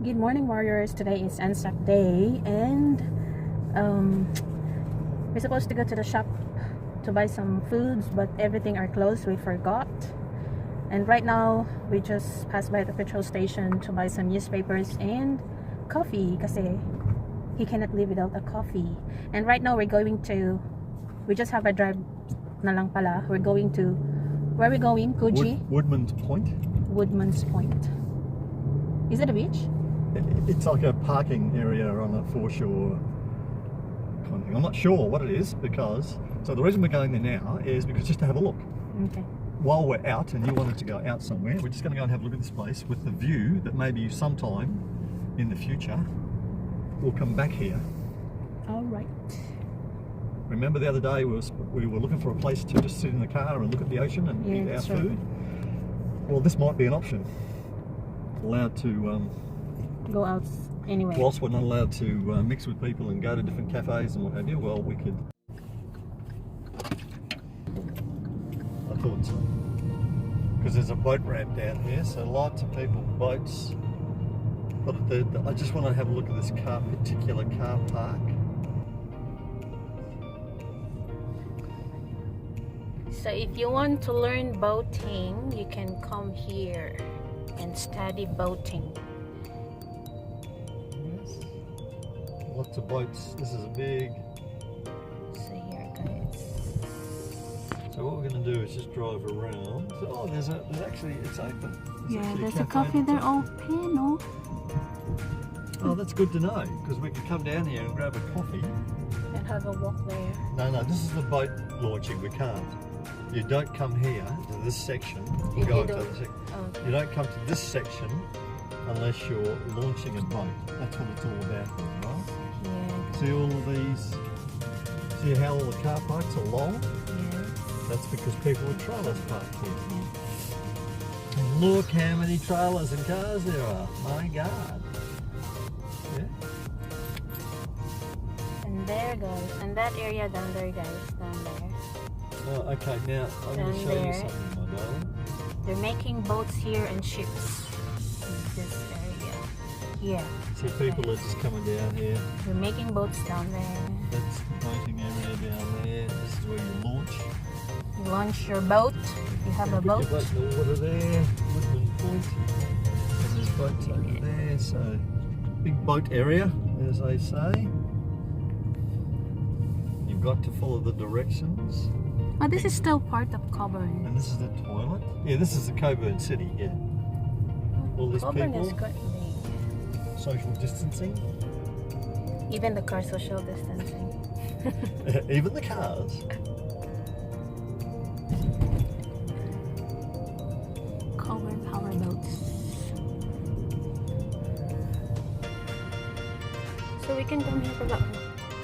Good morning, warriors. Today is ANZAC day, and we're supposed to go to the shop to buy some foods, but everything are closed. We forgot, and right now we just passed by the petrol station to buy some newspapers and coffee kasi he cannot live without a coffee. And right now we just have a drive na lang pala. We're going to, where are we going, Coogee? Woodman's Point. Woodman's Point. Is it a beach? It's like a parking area on a foreshore kind of thing. I'm not sure what it is because, so the reason we're going there now is because just to have a look. Okay. While we're out and you wanted to go out somewhere, we're just going to go and have a look at this place with the view that maybe sometime in the future we'll come back here. All right. Remember the other day we were looking for a place to just sit in the car and look at the ocean and eat our food? Well, this might be an option. Allowed to go out anyway. Whilst we're not allowed to mix with people and go to different cafes and what have you, well, we could. I thought so. Because there's a boat ramp down here, so lots of people, boats. But I just want to have a look at this particular car park. So if you want to learn boating, you can come here and study boating. Yes. Lots of boats. This is a big. So here, guys. So what we're going to do is just drive around. So, oh, there's actually, it's open. There's a cafe there open, no? Oh, that's good to know, because we can come down here and grab a coffee. And have a walk there. No, this is the boat launching. We can't. You don't come here to this section. You don't come to this section unless you're launching a boat. That's what it's all about, right? Yeah. See all of these? See how all the car parks are long? Yeah. That's because people with trailers parked here. Yeah. And look how many trailers and cars there are. My God. Yeah. And there, guys. And that area down there, guys. Down there. Oh, okay, now I'm going to show you something, my darling. They're making boats here and ships in this area. Yeah. See, people are just coming down here. They're making boats down there. That's the boating area down there. This is where you launch. You launch your boat if you have a boat. Your boat in the water there, Woodman Point. And there's boats over there, so big boat area, as they say. You've got to follow the directions. Oh, this is still part of Coburn. And this is the toilet? Yeah, this is the Coburn city, yeah. All these Coburn people. is good. Social distancing. Even the car social distancing. Even the cars. Coburn power boats. So we can come here for that one.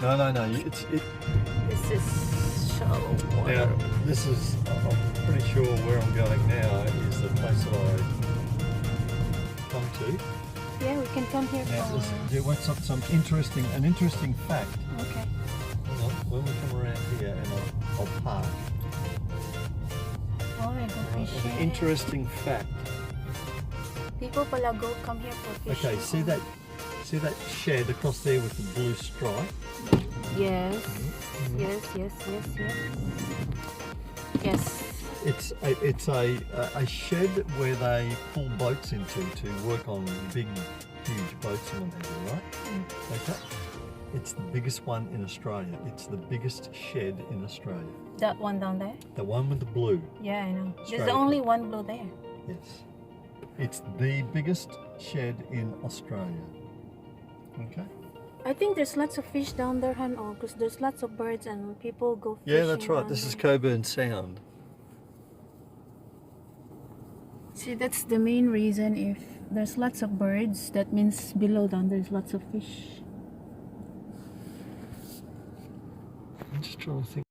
No. This is shallow water. Now, this is, I'm pretty sure where I'm going now is the place that I come to. Yeah, we can come here Now, for... listen, do you want an interesting fact? Okay. Hang on, when we come around here and I'll park. Oh, I go fishing. An interesting fact. People pala come here for fishing. Okay, see that shed across there with the blue stripe? Yes. Mm-hmm. Yes. It's a shed where they pull boats into to work on big, huge boats and what have you, right? Okay. It's the biggest one in Australia. It's the biggest shed in Australia. That one down there? The one with the blue. Yeah, I know. There's the only one blue there. Yes. It's the biggest shed in Australia. Okay. I think there's lots of fish down there, Han, because there's lots of birds and people go fishing. Yeah, that's right. This is Coburn Sound. See, that's the main reason. If there's lots of birds, that means below down there's lots of fish. I'm just trying to think.